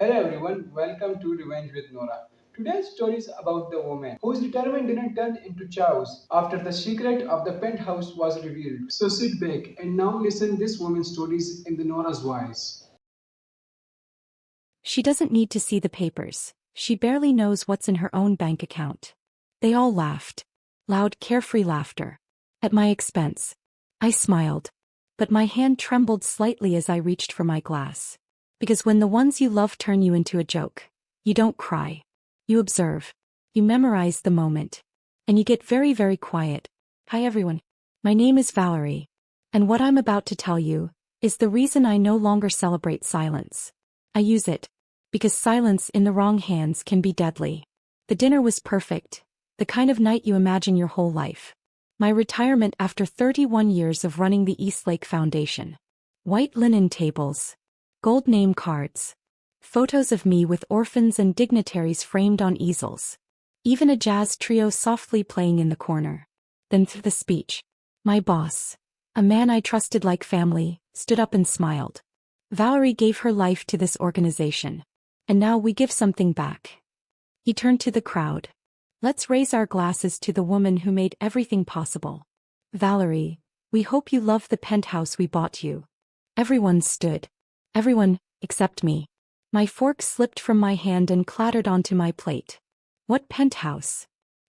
Hello everyone, welcome to Revenge with Nora. Today's story is about the woman whose retirement dinner turned into chaos after the secret of the penthouse was revealed. So sit back and now listen this woman's stories in the Nora's voice. She doesn't need to see the papers. She barely knows what's in her own bank account. They all laughed. Loud, carefree laughter. At my expense. I smiled. But my hand trembled slightly as I reached for my glass. Because when the ones you love turn you into a joke, you don't cry. You observe. You memorize the moment. And you get very, very quiet. Hi everyone. My name is Valerie. And what I'm about to tell you is the reason I no longer celebrate silence. I use it because silence in the wrong hands can be deadly. The dinner was perfect, the kind of night you imagine your whole life. My retirement after 31 years of running the Eastlake Foundation. White linen tables, gold name cards, photos of me with orphans and dignitaries framed on easels. Even a jazz trio softly playing in the corner. Then through the speech, my boss, a man I trusted like family, stood up and smiled. Valerie gave her life to this organization. And now we give something back. He turned to the crowd. Let's raise our glasses to the woman who made everything possible. Valerie, we hope you love the penthouse we bought you. Everyone stood. Everyone, except me. My fork slipped from my hand and clattered onto my plate. What penthouse?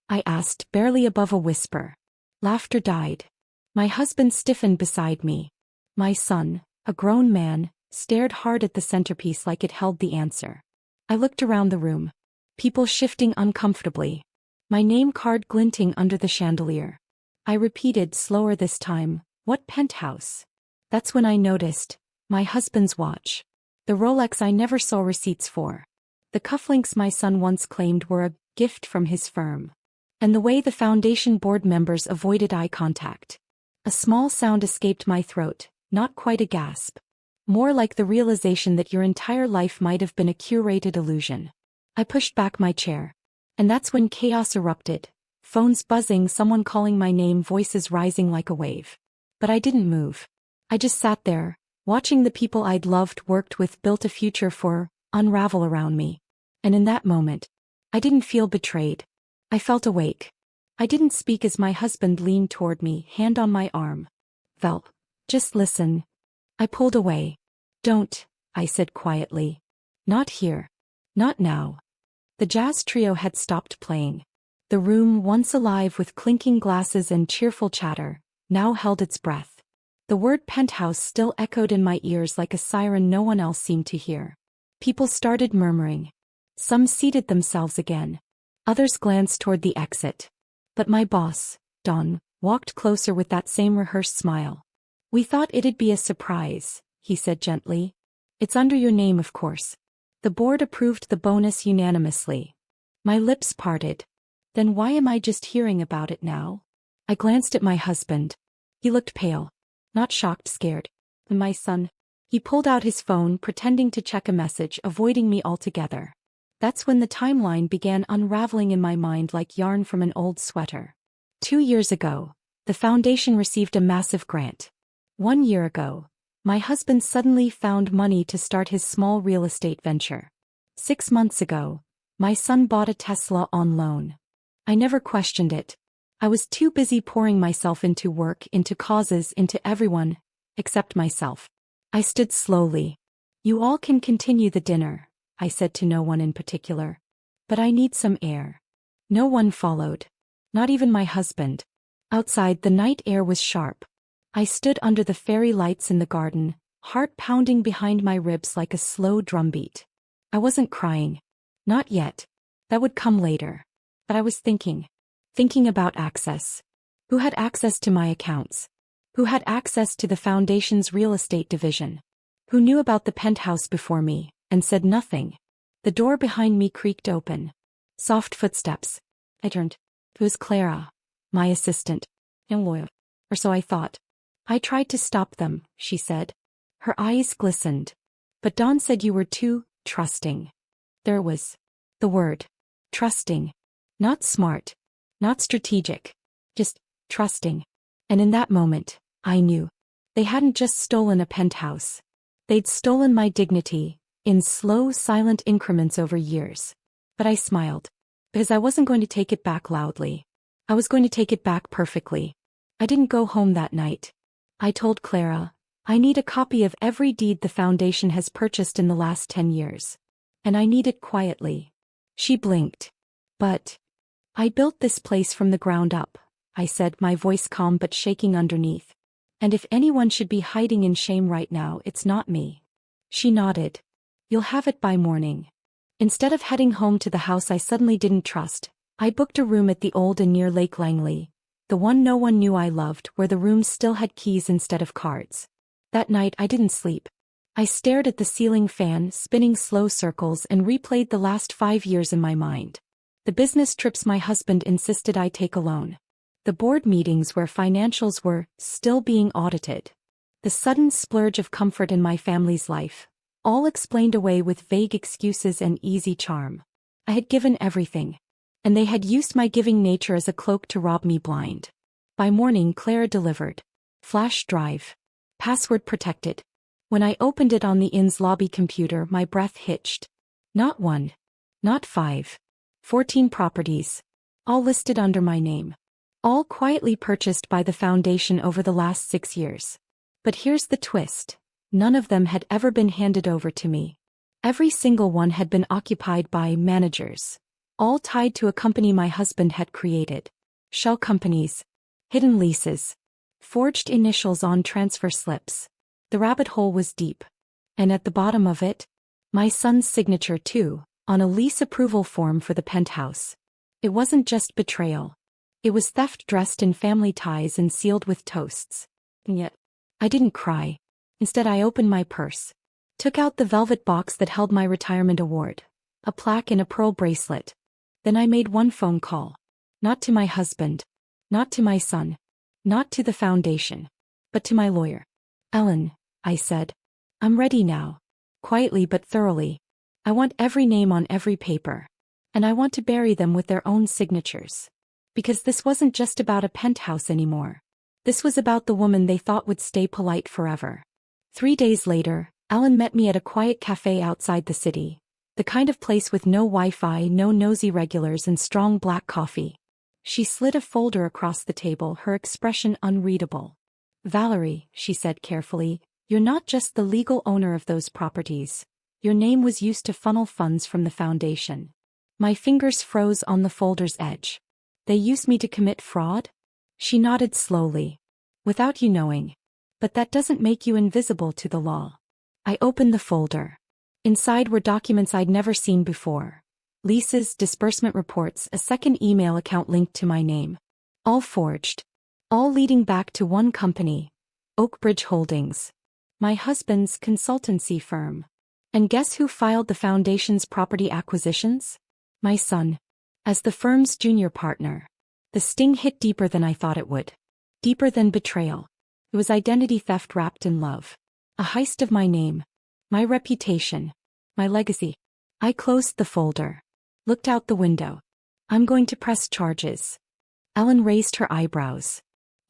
I asked, barely above a whisper. Laughter died. My husband stiffened beside me. My son, a grown man, stared hard at the centerpiece like it held the answer. I looked around the room. People shifting uncomfortably. My name card glinting under the chandelier. I repeated slower this time, what penthouse? That's when I noticed. My husband's watch. The Rolex I never saw receipts for. The cufflinks my son once claimed were a gift from his firm. And the way the foundation board members avoided eye contact. A small sound escaped my throat, not quite a gasp. More like the realization that your entire life might have been a curated illusion. I pushed back my chair. And that's when chaos erupted. Phones buzzing, someone calling my name, voices rising like a wave. But I didn't move. I just sat there, watching the people I'd loved, worked with, built a future for, unravel around me. And in that moment, I didn't feel betrayed. I felt awake. I didn't speak as my husband leaned toward me, hand on my arm. Vel, just listen. I pulled away. Don't, I said quietly. Not here. Not now. The jazz trio had stopped playing. The room, once alive with clinking glasses and cheerful chatter, now held its breath. The word penthouse still echoed in my ears like a siren no one else seemed to hear. People started murmuring. Some seated themselves again. Others glanced toward the exit. But my boss, Don, walked closer with that same rehearsed smile. We thought it'd be a surprise, he said gently. It's under your name, of course. The board approved the bonus unanimously. My lips parted. Then why am I just hearing about it now? I glanced at my husband. He looked pale. Not shocked, scared. And my son. He pulled out his phone, pretending to check a message, avoiding me altogether. That's when the timeline began unraveling in my mind like yarn from an old sweater. 2 years ago, the foundation received a massive grant. 1 year ago, my husband suddenly found money to start his small real estate venture. 6 months ago, my son bought a Tesla on loan. I never questioned it. I was too busy pouring myself into work, into causes, into everyone, except myself. I stood slowly. You all can continue the dinner, I said to no one in particular. But I need some air. No one followed. Not even my husband. Outside, the night air was sharp. I stood under the fairy lights in the garden, heart pounding behind my ribs like a slow drumbeat. I wasn't crying. Not yet. That would come later. But I was thinking. Thinking about access. Who had access to my accounts? Who had access to the foundation's real estate division? Who knew about the penthouse before me, and said nothing? The door behind me creaked open. Soft footsteps. I turned. It was Clara, my assistant. And loyal. Or so I thought. I tried to stop them, she said. Her eyes glistened. But Don said you were too trusting. There was the word. Trusting. Not smart. Not strategic. Just trusting. And in that moment, I knew. They hadn't just stolen a penthouse. They'd stolen my dignity, in slow, silent increments over years. But I smiled. Because I wasn't going to take it back loudly. I was going to take it back perfectly. I didn't go home that night. I told Clara, I need a copy of every deed the foundation has purchased in the last 10 years. And I need it quietly. She blinked. But I built this place from the ground up, I said, my voice calm but shaking underneath. And if anyone should be hiding in shame right now, it's not me. She nodded. You'll have it by morning. Instead of heading home to the house I suddenly didn't trust, I booked a room at the old inn near Lake Langley, the one no one knew I loved, where the rooms still had keys instead of cards. That night I didn't sleep. I stared at the ceiling fan spinning slow circles and replayed the last 5 years in my mind. The business trips my husband insisted I take alone. The board meetings where financials were still being audited. The sudden splurge of comfort in my family's life. All explained away with vague excuses and easy charm. I had given everything. And they had used my giving nature as a cloak to rob me blind. By morning Clara delivered. Flash drive. Password protected. When I opened it on the inn's lobby computer my breath hitched. Not 1. Not 5. 14 properties. All listed under my name. All quietly purchased by the foundation over the last 6 years. But here's the twist. None of them had ever been handed over to me. Every single one had been occupied by managers. All tied to a company my husband had created. Shell companies. Hidden leases. Forged initials on transfer slips. The rabbit hole was deep. And at the bottom of it, my son's signature too, on a lease approval form for the Penthouse. It wasn't just betrayal. It was theft dressed in family ties and sealed with toasts. And yet, I didn't cry. Instead I opened my purse. Took out the velvet box that held my retirement award. A plaque and a pearl bracelet. Then I made one phone call. Not to my husband. Not to my son. Not to the foundation. But to my lawyer. Ellen, I said. I'm ready now. Quietly but thoroughly. I want every name on every paper. And I want to bury them with their own signatures. Because this wasn't just about a penthouse anymore. This was about the woman they thought would stay polite forever. 3 days later, Ellen met me at a quiet cafe outside the city. The kind of place with no Wi-Fi, no nosy regulars and strong black coffee. She slid a folder across the table, her expression unreadable. Valerie, she said carefully, you're not just the legal owner of those properties. Your name was used to funnel funds from the foundation. My fingers froze on the folder's edge. They used me to commit fraud? She nodded slowly. Without you knowing. But that doesn't make you invisible to the law. I opened the folder. Inside were documents I'd never seen before. Leases, disbursement reports, a second email account linked to my name. All forged. All leading back to one company. Oakbridge Holdings. My husband's consultancy firm. And guess who filed the foundation's property acquisitions? My son. As the firm's junior partner. The sting hit deeper than I thought it would. Deeper than betrayal. It was identity theft wrapped in love. A heist of my name. My reputation. My legacy. I closed the folder. Looked out the window. I'm going to press charges. Ellen raised her eyebrows.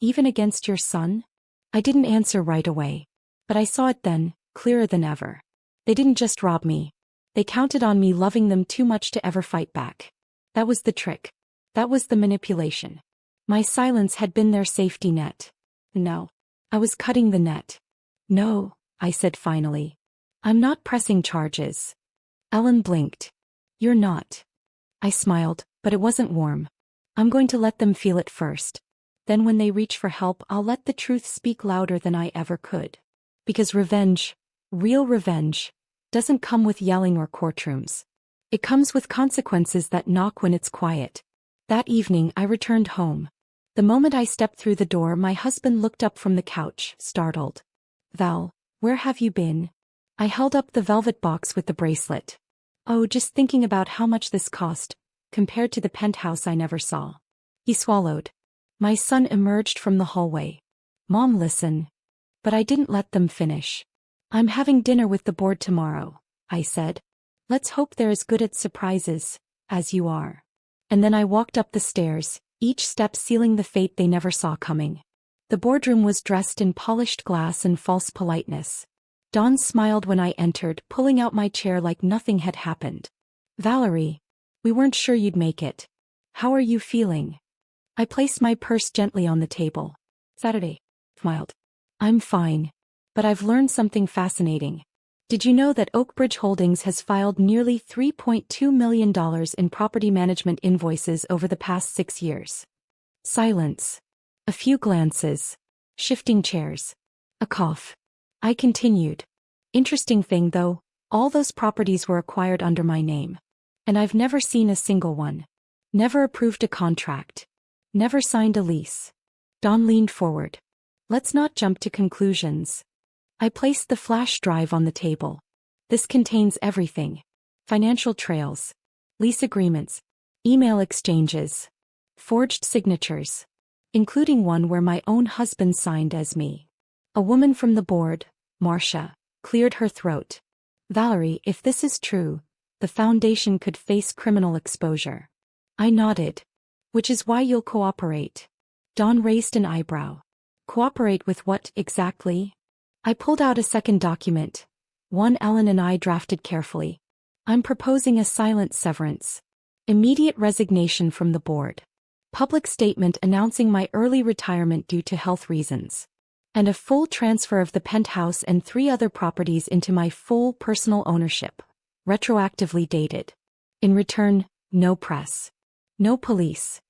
Even against your son? I didn't answer right away. But I saw it then, clearer than ever. They didn't just rob me. They counted on me loving them too much to ever fight back. That was the trick. That was the manipulation. My silence had been their safety net. No. I was cutting the net. No, I said finally. I'm not pressing charges. Ellen blinked. You're not. I smiled, but it wasn't warm. I'm going to let them feel it first. Then when they reach for help, I'll let the truth speak louder than I ever could. Because revenge, real revenge, doesn't come with yelling or courtrooms. It comes with consequences that knock when it's quiet. That evening I returned home. The moment I stepped through the door, my husband looked up from the couch, startled. Val, where have you been? I held up the velvet box with the bracelet. Oh, just thinking about how much this cost, compared to the penthouse I never saw. He swallowed. My son emerged from the hallway. Mom, listen. But I didn't let them finish. I'm having dinner with the board tomorrow, I said. Let's hope they're as good at surprises as you are. And then I walked up the stairs, each step sealing the fate they never saw coming. The boardroom was dressed in polished glass and false politeness. Dawn smiled when I entered, pulling out my chair like nothing had happened. Valerie, we weren't sure you'd make it. How are you feeling? I placed my purse gently on the table. Saturday. Smiled. I'm fine. But I've learned something fascinating. Did you know that Oakbridge Holdings has filed nearly $3.2 million in property management invoices over the past 6 years? Silence. A few glances. Shifting chairs. A cough. I continued. Interesting thing though, all those properties were acquired under my name. And I've never seen a single one. Never approved a contract. Never signed a lease. Dawn leaned forward. Let's not jump to conclusions. I placed the flash drive on the table. This contains everything. Financial trails. Lease agreements. Email exchanges. Forged signatures. Including one where my own husband signed as me. A woman from the board, Marcia, cleared her throat. Valerie, if this is true, the foundation could face criminal exposure. I nodded. Which is why you'll cooperate. Dawn raised an eyebrow. Cooperate with what, exactly? I pulled out a second document. One Ellen and I drafted carefully. I'm proposing a silent severance. Immediate resignation from the board. Public statement announcing my early retirement due to health reasons. And a full transfer of the penthouse and 3 other properties into my full personal ownership. Retroactively dated. In return, no press. No police.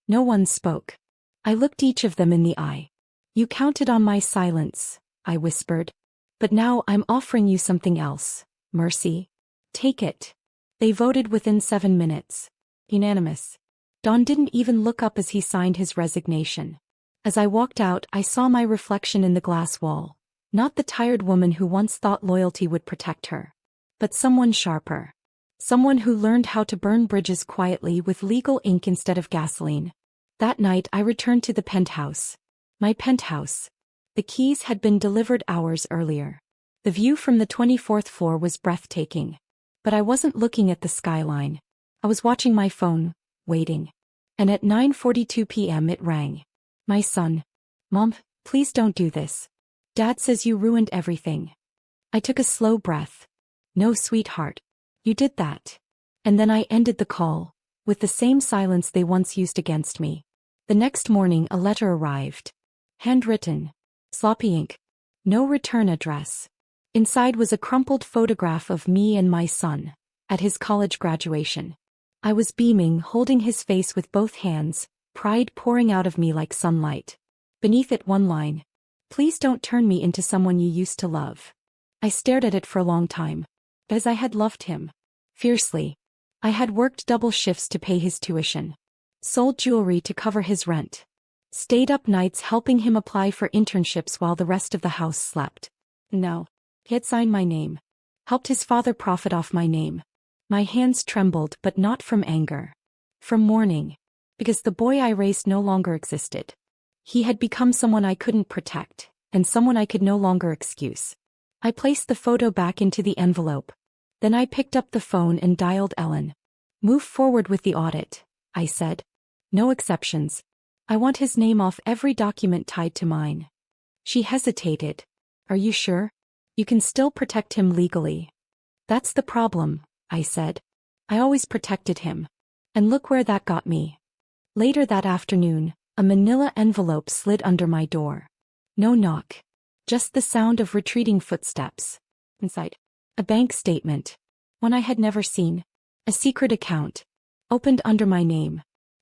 No one spoke. I looked each of them in the eye. You counted on my silence, I whispered. But now I'm offering you something else, Mercy. Take it. They voted within 7 minutes. Unanimous. Don didn't even look up as he signed his resignation. As I walked out, I saw my reflection in the glass wall. Not the tired woman who once thought loyalty would protect her. But someone sharper. Someone who learned how to burn bridges quietly with legal ink instead of gasoline. That night I returned to the penthouse. My penthouse. The keys had been delivered hours earlier. The view from the 24th floor was breathtaking. But I wasn't looking at the skyline. I was watching my phone, waiting. And at 9:42 p.m. it rang. My son. Mom, please don't do this. Dad says you ruined everything. I took a slow breath. No, sweetheart. You did that. And then I ended the call, with the same silence they once used against me. The next morning a letter arrived. Handwritten. Sloppy ink. No return address. Inside was a crumpled photograph of me and my son, at his college graduation. I was beaming, holding his face with both hands, pride pouring out of me like sunlight. Beneath it one line. Please don't turn me into someone you used to love. I stared at it for a long time. As I had loved him. Fiercely. I had worked double shifts to pay his tuition. Sold jewelry to cover his rent. Stayed up nights helping him apply for internships while the rest of the house slept. No. He had signed my name. Helped his father profit off my name. My hands trembled, but not from anger. From mourning. Because the boy I raised no longer existed. He had become someone I couldn't protect, and someone I could no longer excuse. I placed the photo back into the envelope. Then I picked up the phone and dialed Ellen. Move forward with the audit, I said. No exceptions. I want his name off every document tied to mine. She hesitated. Are you sure? You can still protect him legally. That's the problem, I said. I always protected him. And look where that got me. Later that afternoon, a manila envelope slid under my door. No knock. Just the sound of retreating footsteps. Inside. A bank statement. One I had never seen. A secret account. Opened under my name.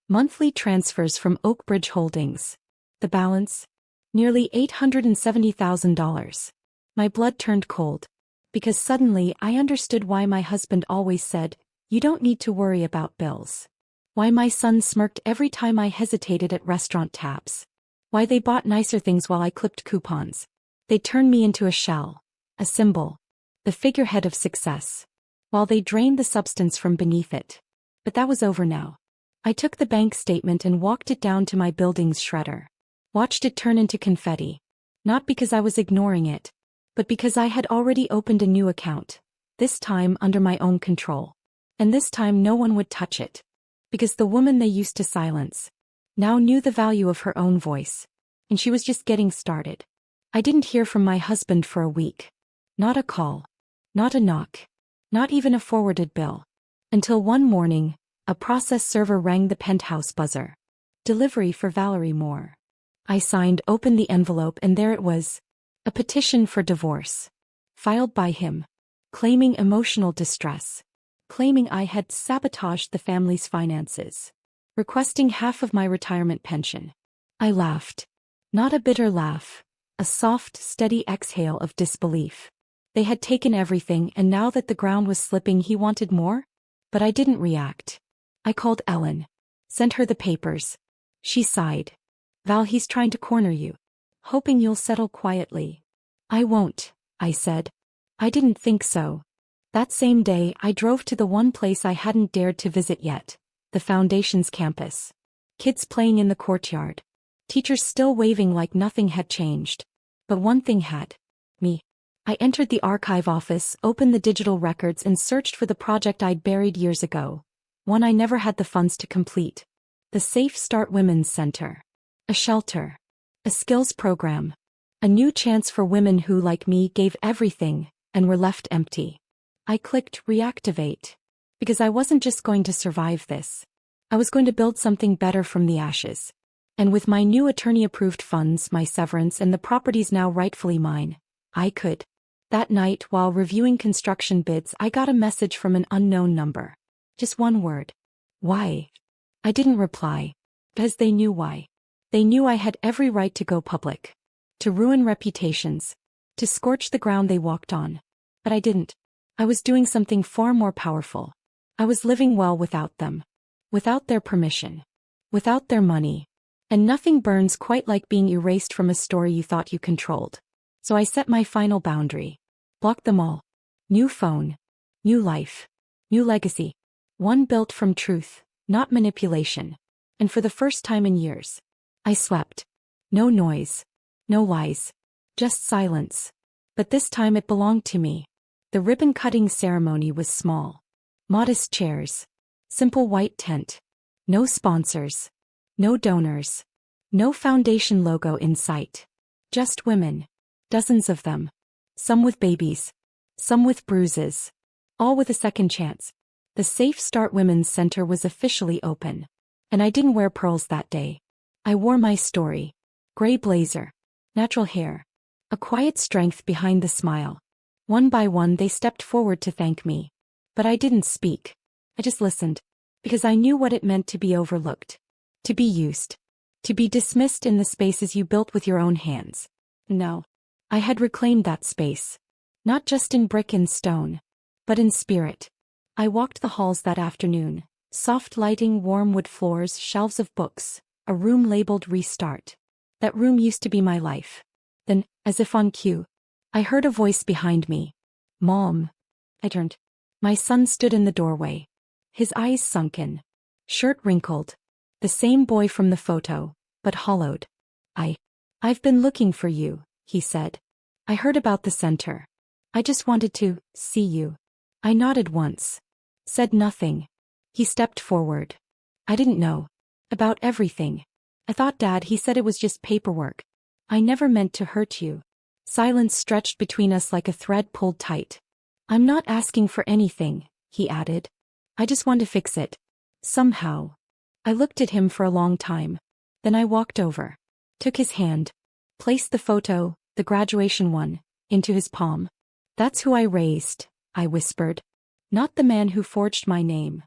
Monthly transfers from Oakbridge Holdings. The balance? Nearly $870,000. My blood turned cold. Because suddenly I understood why my husband always said, you don't need to worry about bills. Why my son smirked every time I hesitated at restaurant tabs. Why they bought nicer things while I clipped coupons. They turned me into a shell. A symbol. The figurehead of success. While they drained the substance from beneath it. But that was over now. I took the bank statement and walked it down to my building's shredder. Watched it turn into confetti. Not because I was ignoring it. But because I had already opened a new account. This time under my own control. And this time no one would touch it. Because the woman they used to silence now knew the value of her own voice. And she was just getting started. I didn't hear from my husband for a week. Not a call. Not a knock. Not even a forwarded bill. Until one morning, a process server rang the Penthouse buzzer. Delivery for Valerie Moore. I signed, opened the envelope, and there it was. A petition for divorce. Filed by him. Claiming emotional distress. Claiming I had sabotaged the family's finances. Requesting half of my retirement pension. I laughed. Not a bitter laugh. A soft, steady exhale of disbelief. They had taken everything, and now that the ground was slipping, he wanted more? But I didn't react. I called Ellen. Sent her the papers. She sighed. Val, he's trying to corner you. Hoping you'll settle quietly. I won't, I said. I didn't think so. That same day, I drove to the one place I hadn't dared to visit yet. The Foundation's campus. Kids playing in the courtyard. Teachers still waving like nothing had changed. But one thing had. Me. I entered the archive office, opened the digital records, and searched for the project I'd buried years ago. One I never had the funds to complete. The Safe Start Women's Center. A shelter. A skills program. A new chance for women who, like me, gave everything and were left empty. I clicked reactivate. Because I wasn't just going to survive this. I was going to build something better from the ashes. And with my new attorney-approved funds, my severance, and the properties now rightfully mine, I could. That night, while reviewing construction bids, I got a message from an unknown number. Just one word. Why? I didn't reply. Because they knew why. They knew I had every right to go public. To ruin reputations. To scorch the ground they walked on. But I didn't. I was doing something far more powerful. I was living well without them. Without their permission. Without their money. And nothing burns quite like being erased from a story you thought you controlled. So I set my final boundary. Blocked them all. New phone. New life. New legacy. One built from truth, not manipulation. And for the first time in years, I slept. No noise. No lies. Just silence. But this time it belonged to me. The ribbon-cutting ceremony was small. Modest chairs. Simple white tent. No sponsors. No donors. No foundation logo in sight. Just women. Dozens of them. Some with babies. Some with bruises. All with a second chance. The Safe Start Women's Center was officially open. And I didn't wear pearls that day. I wore my story. Gray blazer. Natural hair. A quiet strength behind the smile. One by one they stepped forward to thank me. But I didn't speak. I just listened. Because I knew what it meant to be overlooked. To be used. To be dismissed in the spaces you built with your own hands. No. I had reclaimed that space. Not just in brick and stone. But in spirit. I walked the halls that afternoon. Soft lighting, warm wood floors, shelves of books. A room labeled Restart. That room used to be my life. Then, as if on cue, I heard a voice behind me. Mom. I turned. My son stood in the doorway. His eyes sunken. Shirt wrinkled. The same boy from the photo, but hollowed. I've been looking for you, he said. I heard about the center. I just wanted to see you. I nodded once. Said nothing. He stepped forward. I didn't know. About everything. I thought, Dad, he said it was just paperwork. I never meant to hurt you. Silence stretched between us like a thread pulled tight. I'm not asking for anything, he added. I just want to fix it. Somehow. I looked at him for a long time. Then I walked over. Took his hand. Placed the photo, the graduation one, into his palm. That's who I raised, I whispered. Not the man who forged my name.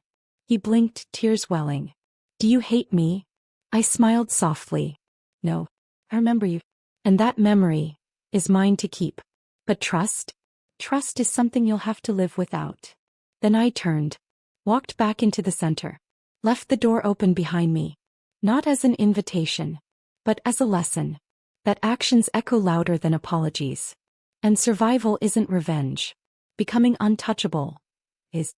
He blinked, tears welling. Do you hate me? I smiled softly. No. I remember you. And that memory is mine to keep. But trust? Trust is something you'll have to live without. Then I turned. Walked back into the center. Left the door open behind me. Not as an invitation. But as a lesson. That actions echo louder than apologies. And survival isn't revenge. Becoming untouchable is.